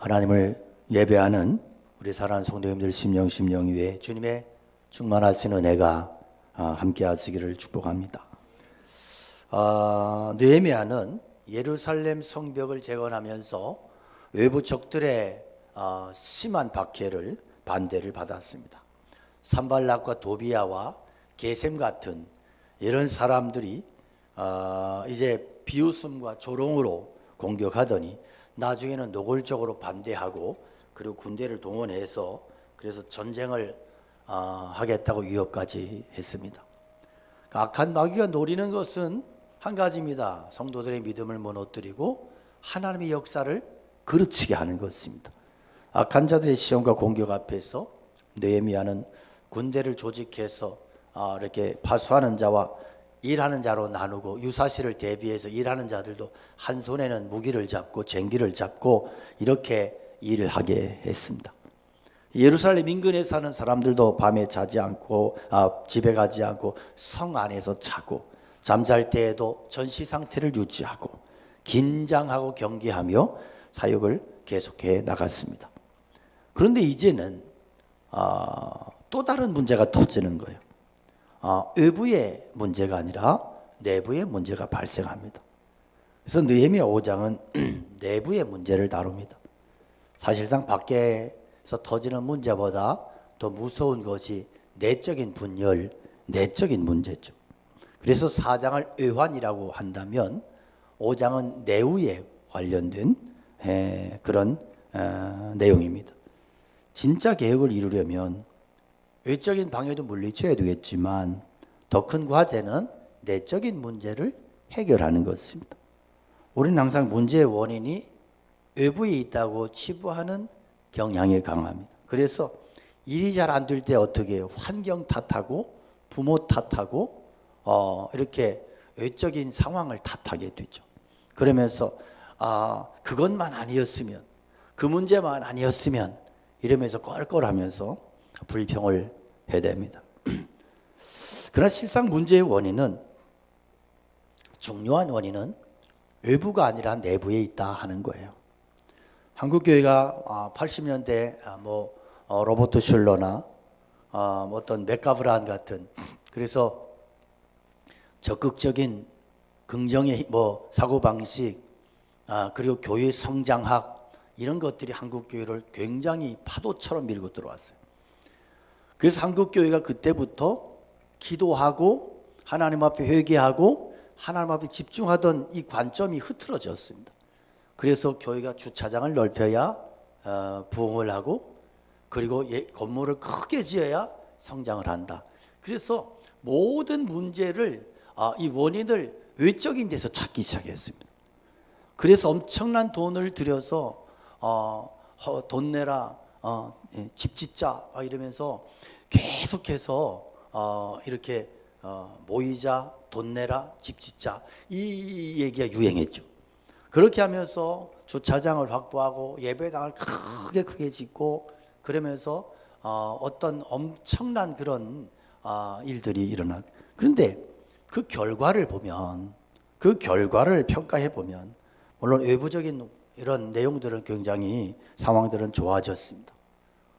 하나님을 예배하는 우리 사랑하는 성도님들 심령 위에 주님의 충만하신 은혜가 함께 하시기를 축복합니다. 느헤미야는 예루살렘 성벽을 재건하면서 외부 적들의 심한 박해를 반대를 받았습니다. 산발락과 도비야와 게셈 같은 이런 사람들이 이제 비웃음과 조롱으로 공격하더니 나중에는 노골적으로 반대하고 그리고 군대를 동원해서 그래서 전쟁을 하겠다고 위협까지 했습니다. 악한 마귀가 노리는 것은 한 가지입니다. 성도들의 믿음을 무너뜨리고 하나님의 역사를 그르치게 하는 것입니다. 악한 자들의 시험과 공격 앞에서 느헤미야는 군대를 조직해서 이렇게 파수하는 자와 일하는 자로 나누고 유사시를 대비해서 일하는 자들도 한 손에는 무기를 잡고 쟁기를 잡고 이렇게 일을 하게 했습니다. 예루살렘 인근에 사는 사람들도 밤에 자지 않고 집에 가지 않고 성 안에서 자고 잠잘 때에도 전시 상태를 유지하고 긴장하고 경계하며 사역을 계속해 나갔습니다. 그런데 이제는 또 다른 문제가 터지는 거예요. 외부의 문제가 아니라 내부의 문제가 발생합니다. 그래서 느헤미야 5장은 내부의 문제를 다룹니다. 사실상 밖에서 터지는 문제보다 더 무서운 것이 내적인 분열, 내적인 문제죠. 그래서 4장을 외환이라고 한다면 5장은 내후에 관련된 그런 내용입니다. 진짜 개혁을 이루려면 외적인 방해도 물리쳐야 되겠지만 더 큰 과제는 내적인 문제를 해결하는 것입니다. 우리는 항상 문제의 원인이 외부에 있다고 치부하는 경향이 강합니다. 그래서 일이 잘 안 될 때 어떻게 해요? 환경 탓하고 부모 탓하고 이렇게 외적인 상황을 탓하게 되죠. 그러면서 그것만 아니었으면 그 문제만 아니었으면 이러면서 껄껄하면서 불평을 해댑니다. 그러나 실상 문제의 원인은 중요한 원인은 외부가 아니라 내부에 있다 하는 거예요. 한국교회가 80년대 로버트 슐러나 어떤 맥가브란 같은 그래서 적극적인 긍정의 사고방식 그리고 교회 성장학 이런 것들이 한국교회를 굉장히 파도처럼 밀고 들어왔어요. 그래서 한국교회가 그때부터 기도하고 하나님 앞에 회개하고 하나님 앞에 집중하던 이 관점이 흐트러졌습니다. 그래서 교회가 주차장을 넓혀야 부흥을 하고 그리고 건물을 크게 지어야 성장을 한다. 그래서 모든 문제를 이 원인을 외적인 데서 찾기 시작했습니다. 그래서 엄청난 돈을 들여서 돈 내라 집 짓자 이러면서 계속해서 이렇게 모이자 돈 내라 집 짓자 이 얘기가 유행했죠. 그렇게 하면서 주차장을 확보하고 예배당을 크게 짓고 그러면서 어떤 엄청난 그런 일들이 일어나. 그런데 그 결과를 보면 그 결과를 평가해 보면 물론 외부적인 이런 내용들은 굉장히 상황들은 좋아졌습니다.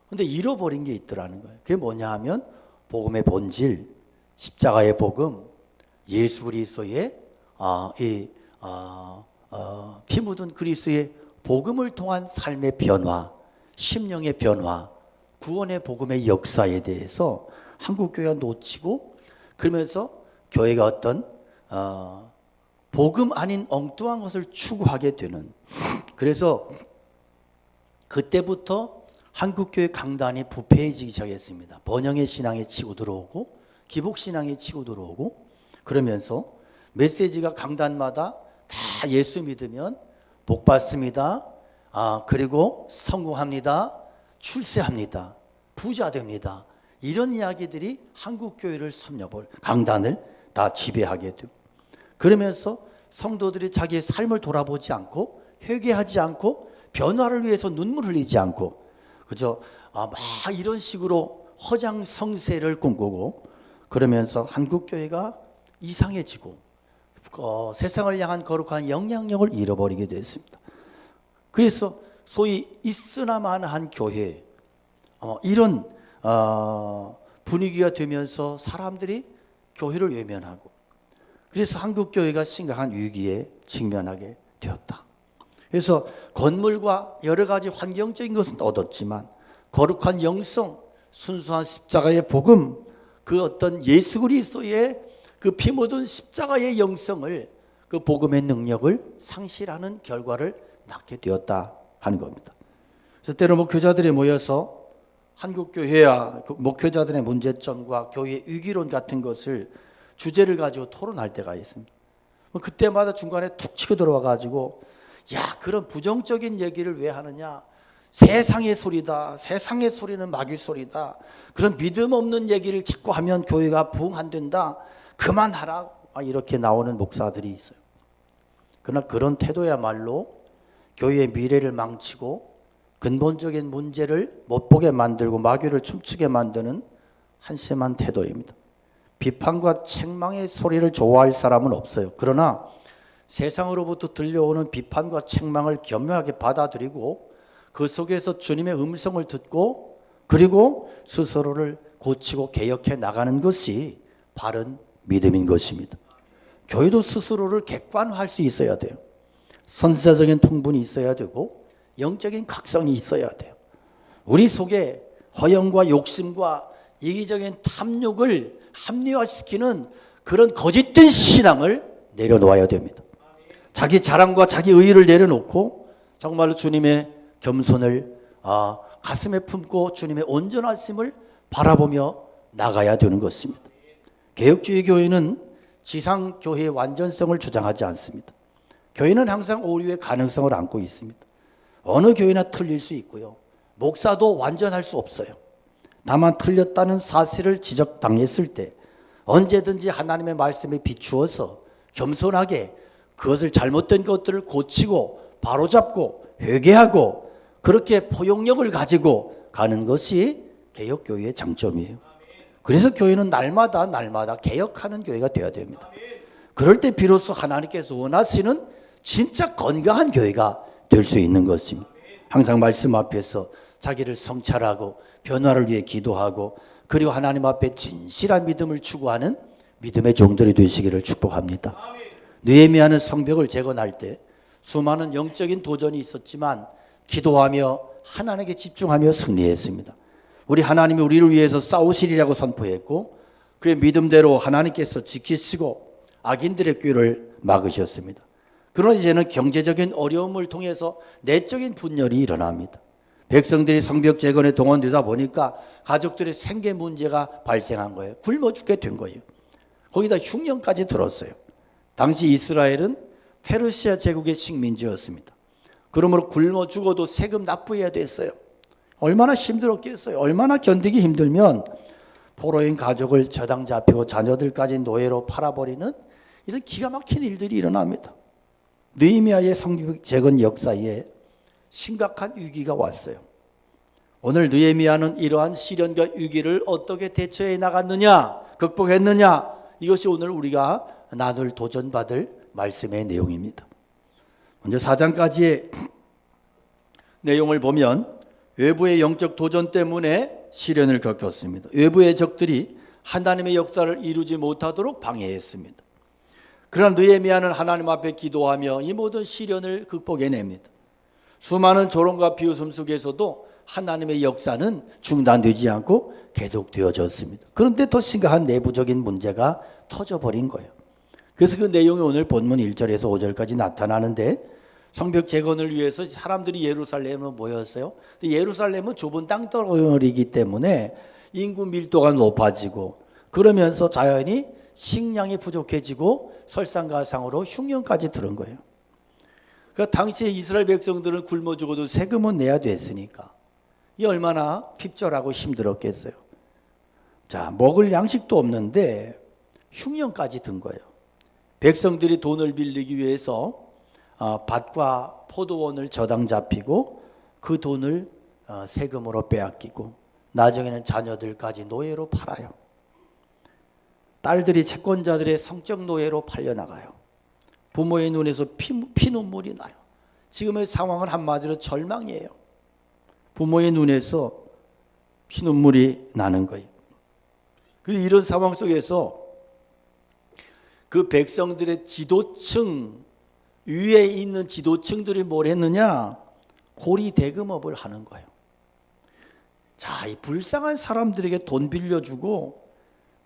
그런데 잃어버린 게 있더라는 거예요. 그게 뭐냐 하면 복음의 본질, 십자가의 복음, 예수 그리스도의 피 묻은 그리스도의 복음을 통한 삶의 변화, 심령의 변화, 구원의 복음의 역사에 대해서 한국교회가 놓치고 그러면서 교회가 어떤 복음 아닌 엉뚱한 것을 추구하게 되는 그래서 그때부터 한국교회 강단이 부패해지기 시작했습니다. 번영의 신앙에 치고 들어오고 기복신앙에 치고 들어오고 그러면서 메시지가 강단마다 다 예수 믿으면 복 받습니다. 그리고 성공합니다. 출세합니다. 부자 됩니다. 이런 이야기들이 한국교회를 강단을 다 지배하게 되고 그러면서 성도들이 자기의 삶을 돌아보지 않고 회개하지 않고 변화를 위해서 눈물 흘리지 않고 그저 막 이런 식으로 허장성세를 꿈꾸고 그러면서 한국교회가 이상해지고 세상을 향한 거룩한 영향력을 잃어버리게 됐습니다. 그래서 소위 있으나마나한 교회, 이런 분위기가 되면서 사람들이 교회를 외면하고, 그래서 한국 교회가 심각한 위기에 직면하게 되었다. 그래서 건물과 여러 가지 환경적인 것은 얻었지만 거룩한 영성, 순수한 십자가의 복음, 그 어떤 예수 그리스도의 그 피 묻은 십자가의 영성을, 그 복음의 능력을 상실하는 결과를 낳게 되었다 하는 겁니다. 그래서 때로 목회자들이 모여서 한국 교회와 목회자들의 문제점과 교회의 위기론 같은 것을 주제를 가지고 토론할 때가 있습니다. 그때마다 중간에 툭 치고 들어와 가지고, 야, 그런 부정적인 얘기를 왜 하느냐, 세상의 소리다, 세상의 소리는 마귀 소리다, 그런 믿음 없는 얘기를 자꾸 하면 교회가 부흥 안 된다, 그만하라, 이렇게 나오는 목사들이 있어요. 그러나 그런 태도야말로 교회의 미래를 망치고 근본적인 문제를 못 보게 만들고 마귀를 춤추게 만드는 한심한 태도입니다. 비판과 책망의 소리를 좋아할 사람은 없어요. 그러나 세상으로부터 들려오는 비판과 책망을 겸허하게 받아들이고 그 속에서 주님의 음성을 듣고 그리고 스스로를 고치고 개혁해 나가는 것이 바른 믿음인 것입니다. 교회도 스스로를 객관화할 수 있어야 돼요. 선사적인 통분이 있어야 되고 영적인 각성이 있어야 돼요. 우리 속에 허영과 욕심과 이기적인 탐욕을 합리화시키는 그런 거짓된 신앙을 내려놓아야 됩니다. 자기 자랑과 자기 의의를 내려놓고 정말로 주님의 겸손을 가슴에 품고 주님의 온전하심을 바라보며 나가야 되는 것입니다. 개혁주의 교회는 지상교회의 완전성을 주장하지 않습니다. 교회는 항상 오류의 가능성을 안고 있습니다. 어느 교회나 틀릴 수 있고요. 목사도 완전할 수 없어요. 다만 틀렸다는 사실을 지적당했을 때 언제든지 하나님의 말씀에 비추어서 겸손하게 그것을 잘못된 것들을 고치고 바로잡고 회개하고 그렇게 포용력을 가지고 가는 것이 개혁교회의 장점이에요. 그래서 교회는 날마다 개혁하는 교회가 되어야 됩니다. 그럴 때 비로소 하나님께서 원하시는 진짜 건강한 교회가 될 수 있는 것입니다. 항상 말씀 앞에서 자기를 성찰하고 변화를 위해 기도하고 그리고 하나님 앞에 진실한 믿음을 추구하는 믿음의 종들이 되시기를 축복합니다. 느헤미야는 성벽을 재건할 때 수많은 영적인 도전이 있었지만 기도하며 하나님께 집중하며 승리했습니다. 우리 하나님이 우리를 위해서 싸우시리라고 선포했고 그의 믿음대로 하나님께서 지키시고 악인들의 꾀를 막으셨습니다. 그러나 이제는 경제적인 어려움을 통해서 내적인 분열이 일어납니다. 백성들이 성벽 재건에 동원되다 보니까 가족들의 생계 문제가 발생한 거예요. 굶어 죽게 된 거예요. 거기다 흉년까지 들었어요. 당시 이스라엘은 페르시아 제국의 식민지였습니다. 그러므로 굶어 죽어도 세금 납부해야 됐어요. 얼마나 힘들었겠어요. 얼마나 견디기 힘들면 포로인 가족을 저당 잡히고 자녀들까지 노예로 팔아버리는 이런 기가 막힌 일들이 일어납니다. 느헤미야의 성벽 재건 역사에 심각한 위기가 왔어요. 오늘 느헤미야는 이러한 시련과 위기를 어떻게 대처해 나갔느냐, 극복했느냐, 이것이 오늘 우리가 나눌 도전받을 말씀의 내용입니다. 먼저 4장까지의 내용을 보면 외부의 영적 도전 때문에 시련을 겪었습니다. 외부의 적들이 하나님의 역사를 이루지 못하도록 방해했습니다. 그러나 느헤미야는 하나님 앞에 기도하며 이 모든 시련을 극복해냅니다. 수많은 조롱과 비웃음 속에서도 하나님의 역사는 중단되지 않고 계속되어졌습니다. 그런데 더 심각한 내부적인 문제가 터져버린 거예요. 그래서 그 내용이 오늘 본문 1절에서 5절까지 나타나는데 성벽 재건을 위해서 사람들이 예루살렘에 모였어요. 예루살렘은 좁은 땅덩어리이기 때문에 인구 밀도가 높아지고 그러면서 자연히 식량이 부족해지고 설상가상으로 흉년까지 들은 거예요. 그러니까 당시에 이스라엘 백성들은 굶어 죽어도 세금은 내야 됐으니까 이 얼마나 핍절하고 힘들었겠어요. 자, 먹을 양식도 없는데 흉년까지 든 거예요. 백성들이 돈을 빌리기 위해서 밭과 포도원을 저당 잡히고 그 돈을 세금으로 빼앗기고 나중에는 자녀들까지 노예로 팔아요. 딸들이 채권자들의 성적 노예로 팔려나가요. 부모의 눈에서 피눈물이 나요. 지금의 상황은 한마디로 절망이에요. 부모의 눈에서 피눈물이 나는 거예요. 그리고 이런 상황 속에서 그 백성들의 지도층, 위에 있는 지도층들이 뭘 했느냐? 고리대금업을 하는 거예요. 자, 이 불쌍한 사람들에게 돈 빌려주고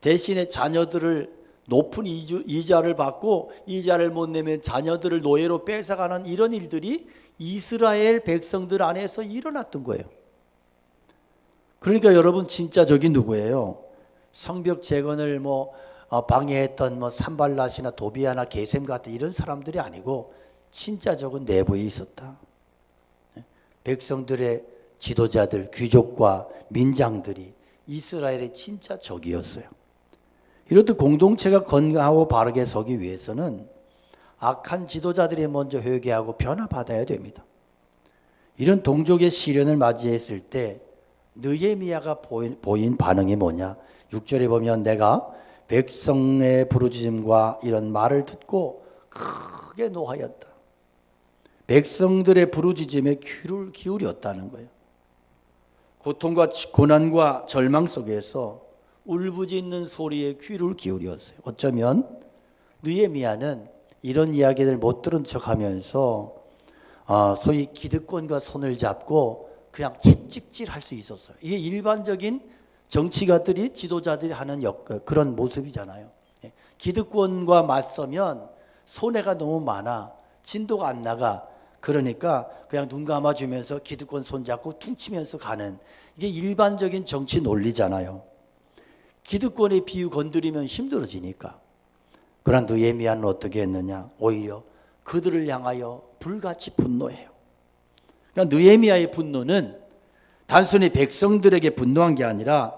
대신에 자녀들을 높은 이자를 받고 이자를 못 내면 자녀들을 노예로 뺏어가는 이런 일들이 이스라엘 백성들 안에서 일어났던 거예요. 그러니까 여러분, 진짜 적이 누구예요? 성벽 재건을 방해했던 산발랏이나 도비아나 게셈 같은 이런 사람들이 아니고 진짜 적은 내부에 있었다. 백성들의 지도자들, 귀족과 민장들이 이스라엘의 진짜 적이었어요. 이렇듯 공동체가 건강하고 바르게 서기 위해서는 악한 지도자들이 먼저 회개하고 변화받아야 됩니다. 이런 동족의 시련을 맞이했을 때 느헤미야가 보인 반응이 뭐냐? 6절에 보면 내가 백성의 부르짖음과 이런 말을 듣고 크게 노하였다. 백성들의 부르짖음에 귀를 기울였다는 거예요. 고통과 고난과 절망 속에서 울부짖는 소리에 귀를 기울였어요. 어쩌면 느헤미야는 이런 이야기를 못 들은 척하면서 소위 기득권과 손을 잡고 그냥 채찍질할 수 있었어요. 이게 일반적인 정치가들이 지도자들이 하는 그런 모습이잖아요. 기득권과 맞서면 손해가 너무 많아 진도가 안 나가. 그러니까 그냥 눈 감아주면서 기득권 손잡고 퉁치면서 가는, 이게 일반적인 정치 논리잖아요. 기득권의 비유 건드리면 힘들어지니까. 그러나 느헤미야는 어떻게 했느냐? 오히려 그들을 향하여 불같이 분노해요. 그러니까 느헤미야의 분노는 단순히 백성들에게 분노한 게 아니라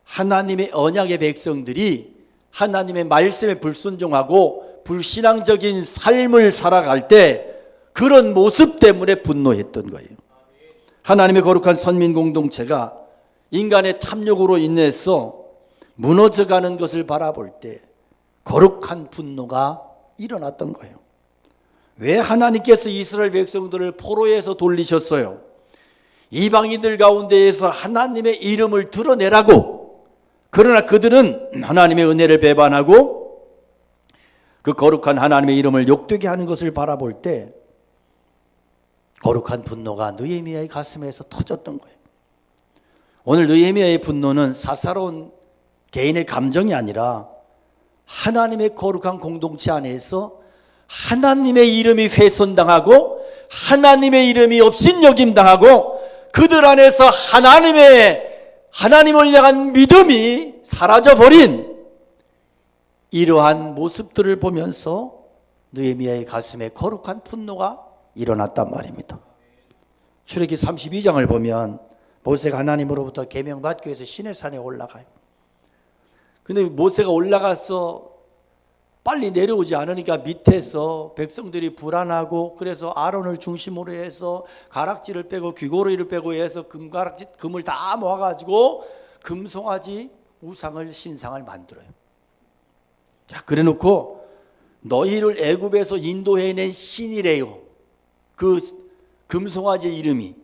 하나님의 언약의 백성들이 하나님의 말씀에 불순종하고 불신앙적인 삶을 살아갈 때 그런 모습 때문에 분노했던 거예요. 하나님의 거룩한 선민 공동체가 인간의 탐욕으로 인해서 무너져가는 것을 바라볼 때 거룩한 분노가 일어났던 거예요. 왜 하나님께서 이스라엘 백성들을 포로에서 돌리셨어요? 이방인들 가운데에서 하나님의 이름을 드러내라고. 그러나 그들은 하나님의 은혜를 배반하고 그 거룩한 하나님의 이름을 욕되게 하는 것을 바라볼 때 거룩한 분노가 느헤미야의 가슴에서 터졌던 거예요. 오늘 느헤미야의 분노는 사사로운 개인의 감정이 아니라 하나님의 거룩한 공동체 안에서 하나님의 이름이 훼손당하고 하나님의 이름이 업신여김당하고 그들 안에서 하나님을 향한 믿음이 사라져버린 이러한 모습들을 보면서 느헤미야의 가슴에 거룩한 분노가 일어났단 말입니다. 출애기 32장을 보면 모세가 하나님으로부터 계명받기 위해서 시내산에 올라가요. 근데 모세가 올라가서 빨리 내려오지 않으니까 밑에서 백성들이 불안하고, 그래서 아론을 중심으로 해서 가락지를 빼고 귀고리를 빼고 해서 금을 다 모아가지고 금송아지 우상을 신상을 만들어요. 자, 그래놓고 너희를 애굽에서 인도해낸 신이래요. 그 금송아지의 이름이.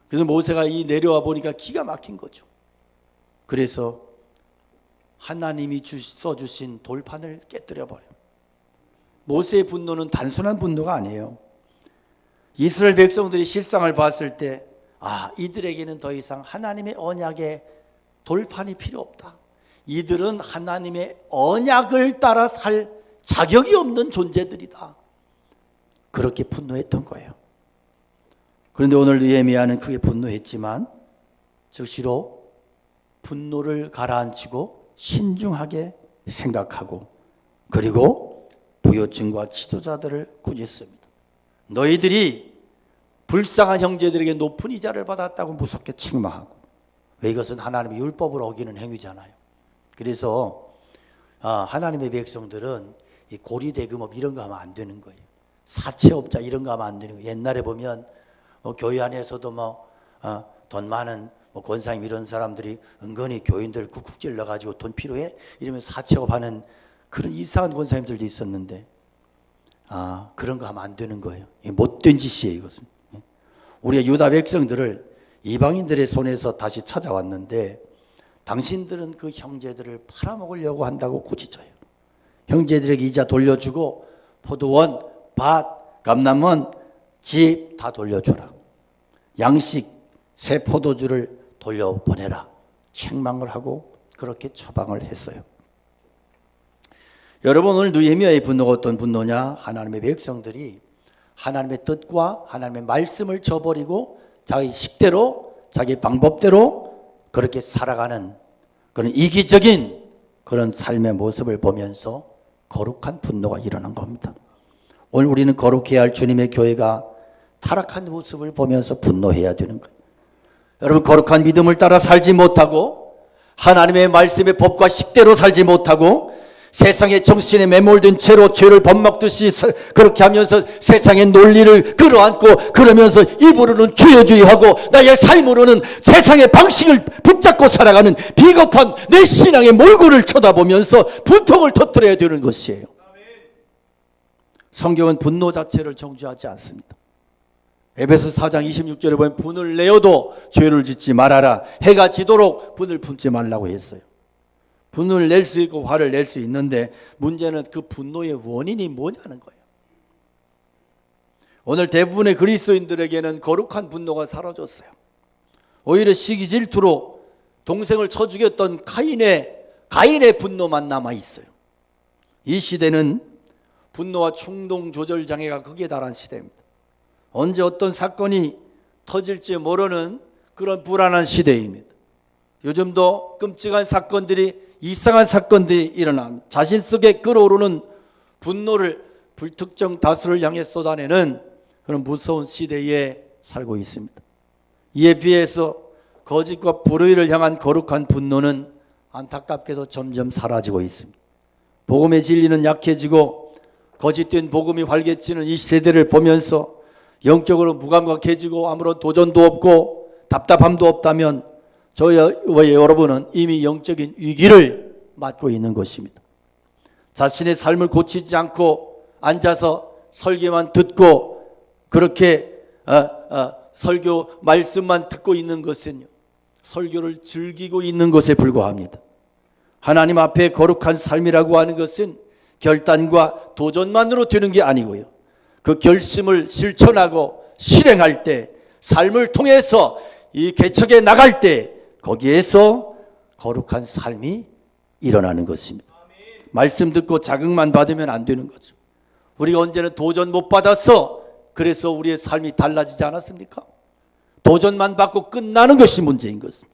그래서 모세가 내려와 보니까 기가 막힌 거죠. 그래서 하나님이 써주신 돌판을 깨뜨려 버려요. 모세의 분노는 단순한 분노가 아니에요. 이스라엘 백성들이 실상을 봤을 때 이들에게는 더 이상 하나님의 언약의 돌판이 필요 없다. 이들은 하나님의 언약을 따라 살 자격이 없는 존재들이다. 그렇게 분노했던 거예요. 그런데 오늘 느헤미야는 크게 분노했지만 즉시로 분노를 가라앉히고 신중하게 생각하고, 그리고 부요층과 지도자들을 꾸짖습니다. 너희들이 불쌍한 형제들에게 높은 이자를 받았다고 무섭게 책망하고. 왜? 이것은 하나님의 율법을 어기는 행위잖아요. 그래서 하나님의 백성들은 이 고리대금업 이런 거 하면 안 되는 거예요. 사채업자 이런 거 하면 안 되는 거예요. 옛날에 보면 교회 안에서도 돈 많은 권사님 이런 사람들이 은근히 교인들 쿡쿡 찔러가지고 돈 필요해? 이러면 사채업하는 그런 이상한 권사님들도 있었는데, 그런 거 하면 안 되는 거예요. 못된 짓이에요, 이것은. 우리가 유다 백성들을 이방인들의 손에서 다시 찾아왔는데 당신들은 그 형제들을 팔아먹으려고 한다고 꾸짖어요. 형제들에게 이자 돌려주고 포도원, 밭, 감남원, 집 다 돌려주라. 양식, 새 포도주를 돌려보내라. 책망을 하고 그렇게 처방을 했어요. 여러분, 오늘 느헤미야의 분노가 어떤 분노냐? 하나님의 백성들이 하나님의 뜻과 하나님의 말씀을 저버리고 자기 식대로 자기 방법대로 그렇게 살아가는 그런 이기적인 그런 삶의 모습을 보면서 거룩한 분노가 일어난 겁니다. 오늘 우리는 거룩해야 할 주님의 교회가 타락한 모습을 보면서 분노해야 되는 거예요. 여러분, 거룩한 믿음을 따라 살지 못하고 하나님의 말씀의 법과 식대로 살지 못하고 세상의 정신에 매몰된 채로 죄를 밥 먹듯이 그렇게 하면서 세상의 논리를 끌어안고 그러면서 입으로는 주여주여하고 나의 삶으로는 세상의 방식을 붙잡고 살아가는 비겁한 내 신앙의 몰골을 쳐다보면서 분통을 터뜨려야 되는 것이에요. 성경은 분노 자체를 정죄하지 않습니다. 에베소 4장 26절에 보면 분을 내어도 죄를 짓지 말아라. 해가 지도록 분을 품지 말라고 했어요. 분을 낼 수 있고 화를 낼 수 있는데 문제는 그 분노의 원인이 뭐냐는 거예요. 오늘 대부분의 그리스도인들에게는 거룩한 분노가 사라졌어요. 오히려 시기 질투로 동생을 쳐 죽였던 가인의 분노만 남아 있어요. 이 시대는 분노와 충동 조절 장애가 극에 달한 시대입니다. 언제 어떤 사건이 터질지 모르는 그런 불안한 시대입니다. 요즘도 끔찍한 사건들이 이상한 사건들이 일어납니다. 자신 속에 끓어오르는 분노를 불특정 다수를 향해 쏟아내는 그런 무서운 시대에 살고 있습니다. 이에 비해서 거짓과 불의를 향한 거룩한 분노는 안타깝게도 점점 사라지고 있습니다. 복음의 진리는 약해지고 거짓된 복음이 활개치는 이 세대를 보면서 영적으로 무감각해지고 아무런 도전도 없고 답답함도 없다면 저와 여러분은 이미 영적인 위기를 맞고 있는 것입니다. 자신의 삶을 고치지 않고 앉아서 설교만 듣고 그렇게 설교 말씀만 듣고 있는 것은요, 설교를 즐기고 있는 것에 불과합니다. 하나님 앞에 거룩한 삶이라고 하는 것은 결단과 도전만으로 되는 게 아니고요, 그 결심을 실천하고 실행할 때, 삶을 통해서 이 개척에 나갈 때 거기에서 거룩한 삶이 일어나는 것입니다. 말씀 듣고 자극만 받으면 안 되는 거죠. 우리가 언제는 도전 못 받았어. 그래서 우리의 삶이 달라지지 않았습니까? 도전만 받고 끝나는 것이 문제인 것입니다.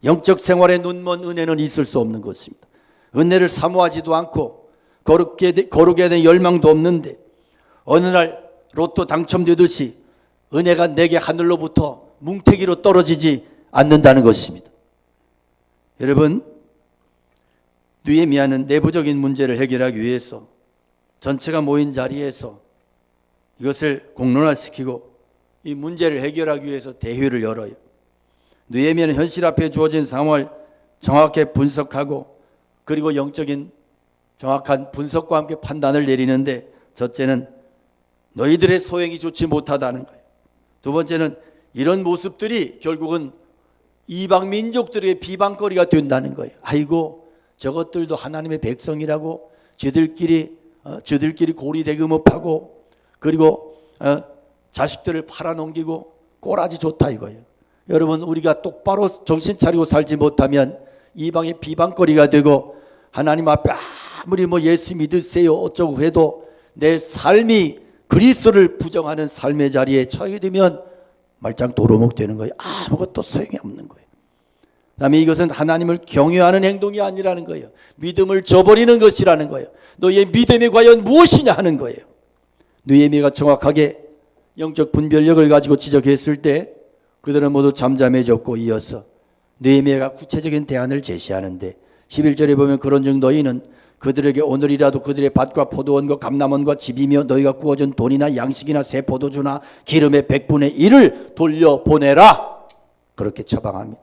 영적 생활에 눈먼 은혜는 있을 수 없는 것입니다. 은혜를 사모하지도 않고 거룩에 대한 열망도 없는데 어느 날 로또 당첨되듯이 은혜가 내게 하늘로부터 뭉태기로 떨어지지 않는다는 것입니다. 여러분, 느헤미야는 내부적인 문제를 해결하기 위해서 전체가 모인 자리에서 이것을 공론화시키고 이 문제를 해결하기 위해서 대회를 열어요. 느헤미야는 현실 앞에 주어진 상황을 정확하게 분석하고 그리고 영적인 정확한 분석과 함께 판단을 내리는데, 첫째는 너희들의 소행이 좋지 못하다는 거예요. 두 번째는 이런 모습들이 결국은 이방 민족들에게 비방거리가 된다는 거예요. 아이고, 저것들도 하나님의 백성이라고 저들끼리 고리대금업하고 그리고 자식들을 팔아넘기고 꼬라지 좋다 이거예요. 여러분, 우리가 똑바로 정신 차리고 살지 못하면 이방의 비방거리가 되고 하나님 앞에 아무리 예수 믿으세요 어쩌고 해도 내 삶이 그리스도를 부정하는 삶의 자리에 처하게 되면 말짱 도루묵 되는 거예요. 아무것도 소용이 없는 거예요. 그다음에 이것은 하나님을 경외하는 행동이 아니라는 거예요. 믿음을 저버리는 것이라는 거예요. 너의 믿음이 과연 무엇이냐 하는 거예요. 느헤미야가 정확하게 영적 분별력을 가지고 지적했을 때 그들은 모두 잠잠해졌고, 이어서 느헤미야가 구체적인 대안을 제시하는데 11절에 보면 그런즉 너희는 그들에게 오늘이라도 그들의 밭과 포도원과 감람원과 집이며 너희가 구워준 돈이나 양식이나 새 포도주나 기름의 100분의 1을 돌려보내라. 그렇게 처방합니다.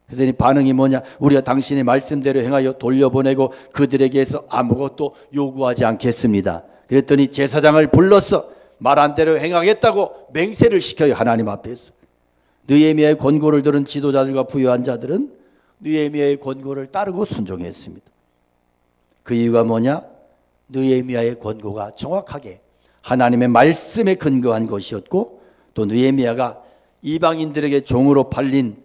그랬더니 반응이 뭐냐? 우리가 당신의 말씀대로 행하여 돌려보내고 그들에게서 아무것도 요구하지 않겠습니다. 그랬더니 제사장을 불러서 말한 대로 행하겠다고 맹세를 시켜요. 하나님 앞에서. 느헤미야의 권고를 들은 지도자들과 부유한 자들은 느헤미야의 권고를 따르고 순종했습니다. 그 이유가 뭐냐? 느헤미야의 권고가 정확하게 하나님의 말씀에 근거한 것이었고, 또 느헤미야가 이방인들에게 종으로 팔린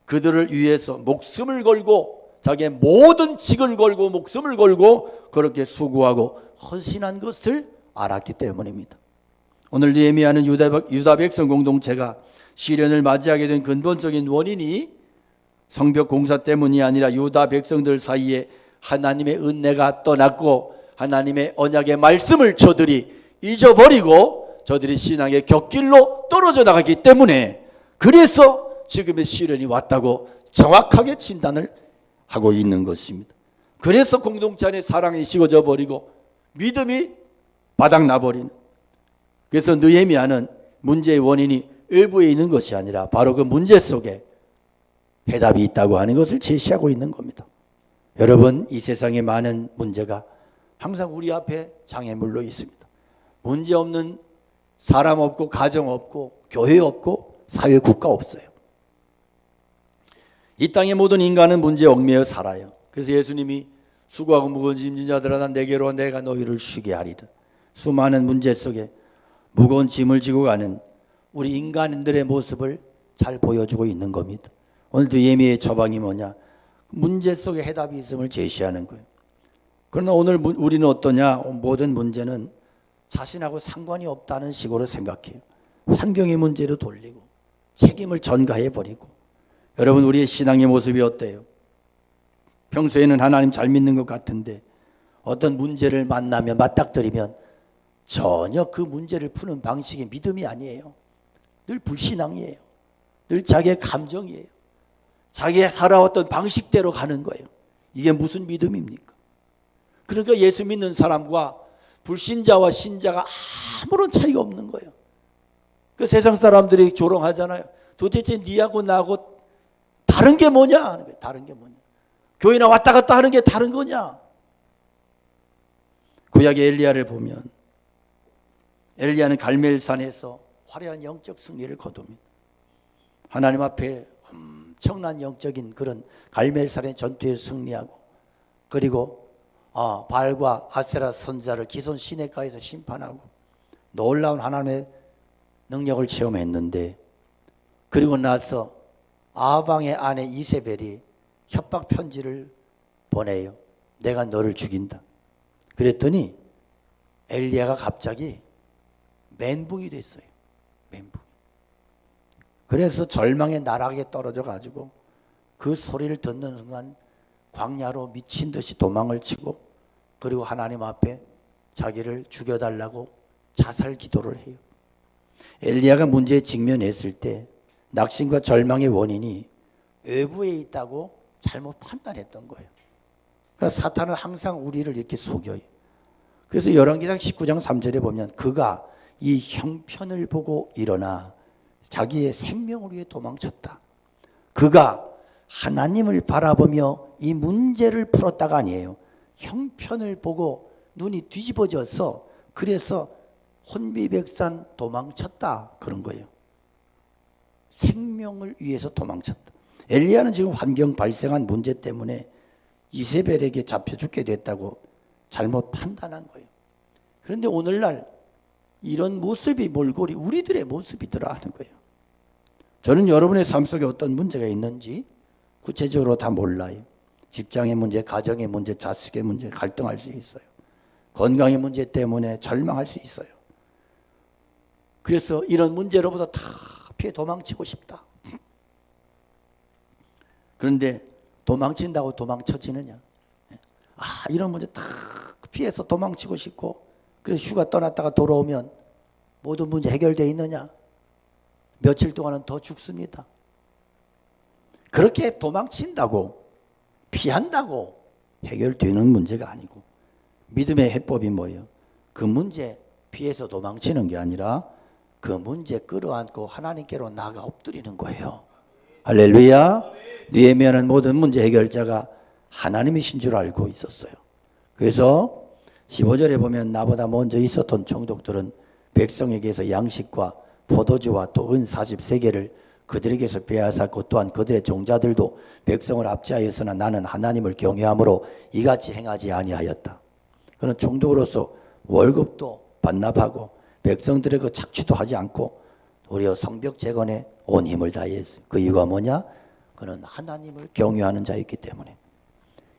그들을 위해서 목숨을 걸고, 자기의 모든 직을 걸고 목숨을 걸고 그렇게 수고하고 헌신한 것을 알았기 때문입니다. 오늘 느헤미야는 유다 백성 공동체가 시련을 맞이하게 된 근본적인 원인이 성벽 공사 때문이 아니라 유다 백성들 사이에 하나님의 은혜가 떠났고 하나님의 언약의 말씀을 저들이 잊어버리고 저들이 신앙의 곁길로 떨어져 나가기 때문에, 그래서 지금의 시련이 왔다고 정확하게 진단을 하고 있는 것입니다. 그래서 공동체 안에 사랑이 식어져 버리고 믿음이 바닥나 버리는. 그래서 느헤미야는 문제의 원인이 외부에 있는 것이 아니라 바로 그 문제 속에 해답이 있다고 하는 것을 제시하고 있는 겁니다. 여러분, 이 세상에 많은 문제가 항상 우리 앞에 장애물로 있습니다. 문제 없는 사람 없고 가정 없고 교회 없고 사회 국가 없어요. 이 땅의 모든 인간은 문제에 얽매여 살아요. 그래서 예수님이 수고하고 무거운 짐진 자들아 내게로 내가 너희를 쉬게 하리라. 수많은 문제 속에 무거운 짐을 지고 가는 우리 인간들의 모습을 잘 보여주고 있는 겁니다. 오늘 느헤미야의 처방이 뭐냐? 문제 속에 해답이 있음을 제시하는 거예요. 그러나 오늘 우리는 어떠냐? 모든 문제는 자신하고 상관이 없다는 식으로 생각해요. 환경의 문제로 돌리고 책임을 전가해 버리고. 여러분, 우리의 신앙의 모습이 어때요? 평소에는 하나님 잘 믿는 것 같은데 어떤 문제를 만나면 맞닥뜨리면 전혀 그 문제를 푸는 방식이 믿음이 아니에요. 늘 불신앙이에요. 늘 자기의 감정이에요. 자기의 살아왔던 방식대로 가는 거예요. 이게 무슨 믿음입니까? 그러니까 예수 믿는 사람과 불신자와 신자가 아무런 차이가 없는 거예요. 그 세상 사람들이 조롱하잖아요. 도대체 니하고 나하고 다른 게 뭐냐? 다른 게 뭐냐? 교회나 왔다 갔다 하는 게 다른 거냐? 구약의 엘리야를 보면 엘리야는 갈멜산에서 화려한 영적 승리를 거둡니다. 하나님 앞에 엄청난 영적인 그런 갈멜산의 전투에 승리하고, 그리고 바알과 아세라 선자를 기손 시내가에서 심판하고 놀라운 하나님의 능력을 체험했는데, 그리고 나서 아방의 아내 이세벨이 협박 편지를 보내요. 내가 너를 죽인다. 그랬더니 엘리야가 갑자기 멘붕이 됐어요. 멘붕. 그래서 절망의 나락에 떨어져 가지고 그 소리를 듣는 순간 광야로 미친 듯이 도망을 치고, 그리고 하나님 앞에 자기를 죽여달라고 자살 기도를 해요. 엘리야가 문제에 직면했을 때 낙심과 절망의 원인이 외부에 있다고 잘못 판단했던 거예요. 그러니까 사탄은 항상 우리를 이렇게 속여요. 그래서 열왕기상 19장 3절에 보면 그가 이 형편을 보고 일어나 자기의 생명을 위해 도망쳤다. 그가 하나님을 바라보며 이 문제를 풀었다가 아니에요. 형편을 보고 눈이 뒤집어져서 그래서 혼비백산 도망쳤다, 그런 거예요. 생명을 위해서 도망쳤다. 엘리야는 지금 환경 발생한 문제 때문에 이세벨에게 잡혀 죽게 됐다고 잘못 판단한 거예요. 그런데 오늘날 이런 모습이 몰골이 우리들의 모습이더라 하는 거예요. 저는 여러분의 삶 속에 어떤 문제가 있는지 구체적으로 다 몰라요. 직장의 문제, 가정의 문제, 자식의 문제, 갈등할 수 있어요. 건강의 문제 때문에 절망할 수 있어요. 그래서 이런 문제로부터 다 피해 도망치고 싶다. 그런데 도망친다고 도망쳐지느냐? 이런 문제 다 피해서 도망치고 싶고, 그래서 휴가 떠났다가 돌아오면 모든 문제 해결되어 있느냐? 며칠 동안은 더 죽습니다. 그렇게 도망친다고, 피한다고 해결되는 문제가 아니고, 믿음의 해법이 뭐예요? 그 문제 피해서 도망치는 게 아니라 그 문제 끌어안고 하나님께로 나아가 엎드리는 거예요. 할렐루야. 느헤미야는 모든 문제 해결자가 하나님이신 줄 알고 있었어요. 그래서 15절에 보면 나보다 먼저 있었던 총독들은 백성에게서 양식과 포도주와 또 은 40세계를 그들에게서 빼앗았고 또한 그들의 종자들도 백성을 압제하였으나 나는 하나님을 경외함으로 이같이 행하지 아니하였다. 그는 총독으로서 월급도 반납하고 백성들의 그 착취도 하지 않고 도리어 성벽 재건에 온 힘을 다했어요. 그 이유가 뭐냐? 그는 하나님을 경외하는 자였기 때문에.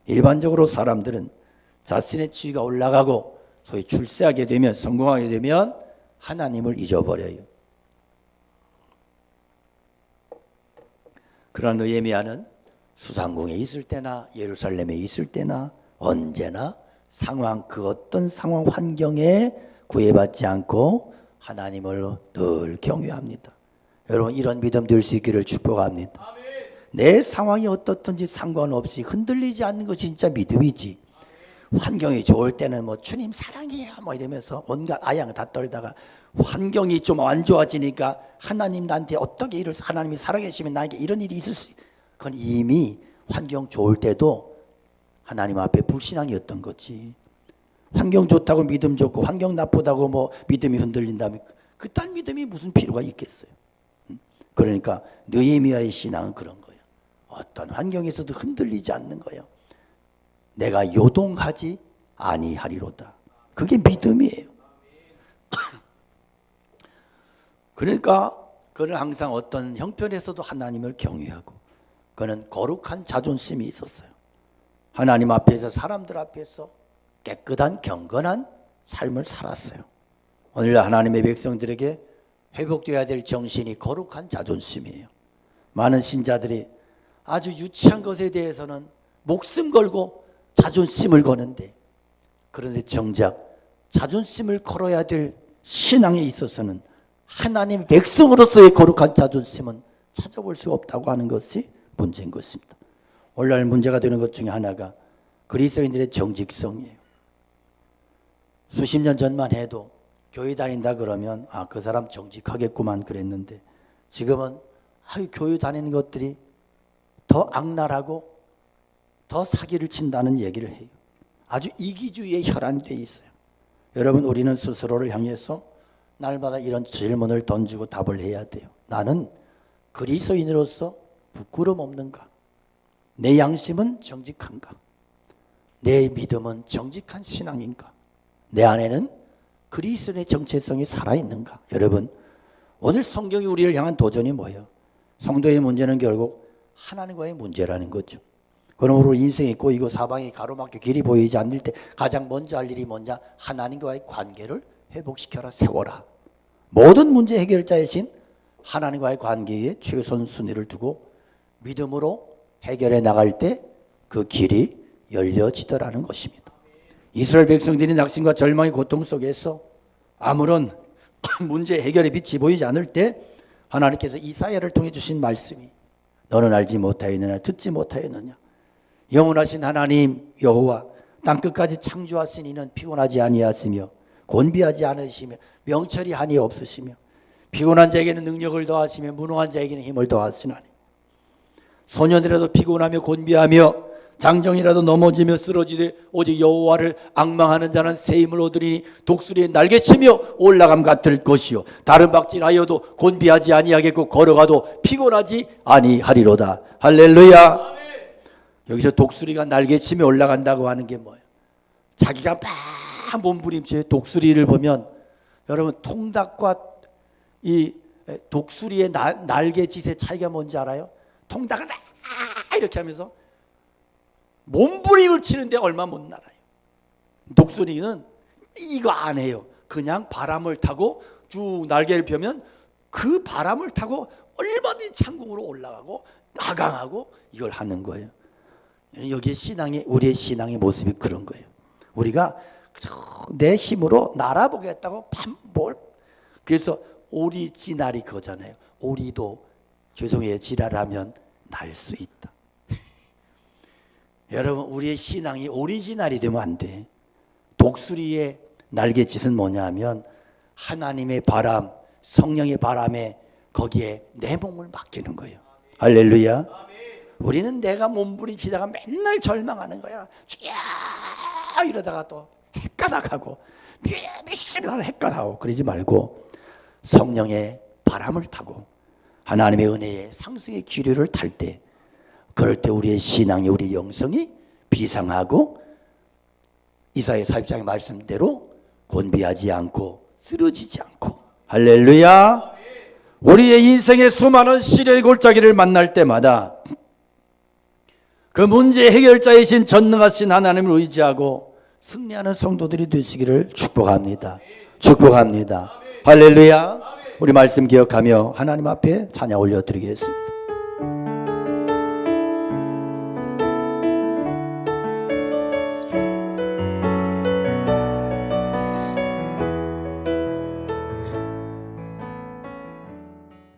일반적으로 사람들은 자신의 지위가 올라가고 소위 출세하게 되면, 성공하게 되면 하나님을 잊어버려요. 그러나 느헤미야는 수상궁에 있을 때나 예루살렘에 있을 때나 언제나 그 어떤 상황 환경에 구애받지 않고 하나님을 늘 경외합니다. 여러분, 이런 믿음 될 수 있기를 축복합니다. 내 상황이 어떻든지 상관없이 흔들리지 않는 것이 진짜 믿음이지. 환경이 좋을 때는 뭐 주님 사랑해요 뭐 이러면서 온갖 아양 다 떨다가 환경이 좀 안 좋아지니까 하나님 나한테 어떻게 이럴, 하나님이 살아계시면 나에게 이런 일이 있을 수, 그건 이미 환경 좋을 때도 하나님 앞에 불신앙이었던 거지. 환경 좋다고 믿음 좋고 환경 나쁘다고 뭐 믿음이 흔들린다면 그딴 믿음이 무슨 필요가 있겠어요. 그러니까 느헤미야의 신앙은 그런 거예요. 어떤 환경에서도 흔들리지 않는 거예요. 내가 요동하지 아니하리로다. 그게 믿음이에요. 그러니까 그는 항상 어떤 형편에서도 하나님을 경외하고, 그는 거룩한 자존심이 있었어요. 하나님 앞에서, 사람들 앞에서 깨끗한 경건한 삶을 살았어요. 오늘날 하나님의 백성들에게 회복되어야 될 정신이 거룩한 자존심이에요. 많은 신자들이 아주 유치한 것에 대해서는 목숨 걸고 자존심을 거는데, 그런데 정작 자존심을 걸어야 될 신앙에 있어서는 하나님 백성으로서의 거룩한 자존심은 찾아볼 수 없다고 하는 것이 문제인 것입니다. 오늘날 문제가 되는 것 중에 하나가 그리스도인들의 정직성이에요. 수십 년 전만 해도 교회 다닌다 그러면 그 사람 정직하겠구만 그랬는데, 지금은 교회 다니는 것들이 더 악랄하고 더 사기를 친다는 얘기를 해요. 아주 이기주의의 혈안이 되어 있어요. 여러분, 우리는 스스로를 향해서 날마다 이런 질문을 던지고 답을 해야 돼요. 나는 그리스도인으로서 부끄럼 없는가? 내 양심은 정직한가? 내 믿음은 정직한 신앙인가? 내 안에는 그리스도의 정체성이 살아있는가? 여러분, 오늘 성경이 우리를 향한 도전이 뭐예요? 성도의 문제는 결국 하나님과의 문제라는 거죠. 그러므로 인생이 꼬이고 사방이 가로막혀 길이 보이지 않을 때 가장 먼저 할 일이 뭐냐? 하나님과의 관계를 회복시켜라, 세워라. 모든 문제 해결자이신 하나님과의 관계에 최우선 순위를 두고 믿음으로 해결해 나갈 때 그 길이 열려지더라는 것입니다. 이스라엘 백성들이 낙심과 절망의 고통 속에서 아무런 문제 해결의 빛이 보이지 않을 때 하나님께서 이사야를 통해 주신 말씀이, 너는 알지 못하였느냐, 듣지 못하였느냐. 영원하신 하나님 여호와 땅끝까지 창조하신 이는 피곤하지 아니하시며 곤비하지 않으시며 명철이 한이 없으시며 피곤한 자에게는 능력을 더하시며 무능한 자에게는 힘을 더하시나니, 소년이라도 피곤하며 곤비하며 장정이라도 넘어지며 쓰러지되 오직 여호와를 앙망하는 자는 새 힘을 얻으리니 독수리의 날개치며 올라감 같을 것이요 다른 박질하여도 곤비하지 아니하겠고 걸어가도 피곤하지 아니하리로다. 할렐루야. 여기서 독수리가 날개치며 올라간다고 하는 게 뭐예요? 자기가 막 몸부림쳐요. 독수리를 보면 여러분, 통닭과 이 독수리의 날개짓의 차이가 뭔지 알아요? 통닭은 이렇게 하면서 몸부림을 치는데 얼마 못 날아요. 독수리는 이거 안 해요. 그냥 바람을 타고 쭉 날개를 펴면 그 바람을 타고 얼마든지 창공으로 올라가고 나강하고 이걸 하는 거예요. 여기 우리의 신앙의 모습이 그런 거예요. 우리가 내 힘으로 날아보겠다고 그래서 오리지날이 그거잖아요. 오리도 죄송해요, 지랄하면 날 수 있다. 여러분, 우리의 신앙이 오리지널이 되면 안 돼. 독수리의 날갯짓은 뭐냐 하면 하나님의 바람, 성령의 바람에 거기에 내 몸을 맡기는 거예요. 할렐루야. 우리는 내가 몸부림치다가 맨날 절망하는 거야. 쭉 이러다가 또 헷갈아가고 미시미하게 헷갈아가고 그러지 말고 성령의 바람을 타고 하나님의 은혜의 상승의 기류를 탈 때, 그럴 때 우리의 신앙이, 우리의 영성이 비상하고 이사야 40장의 말씀대로 곤비하지 않고 쓰러지지 않고, 할렐루야. 우리의 인생의 수많은 시련의 골짜기를 만날 때마다 그 문제 해결자이신 전능하신 하나님을 의지하고 승리하는 성도들이 되시기를 축복합니다. 축복합니다. 할렐루야. 우리 말씀 기억하며 하나님 앞에 찬양 올려드리겠습니다.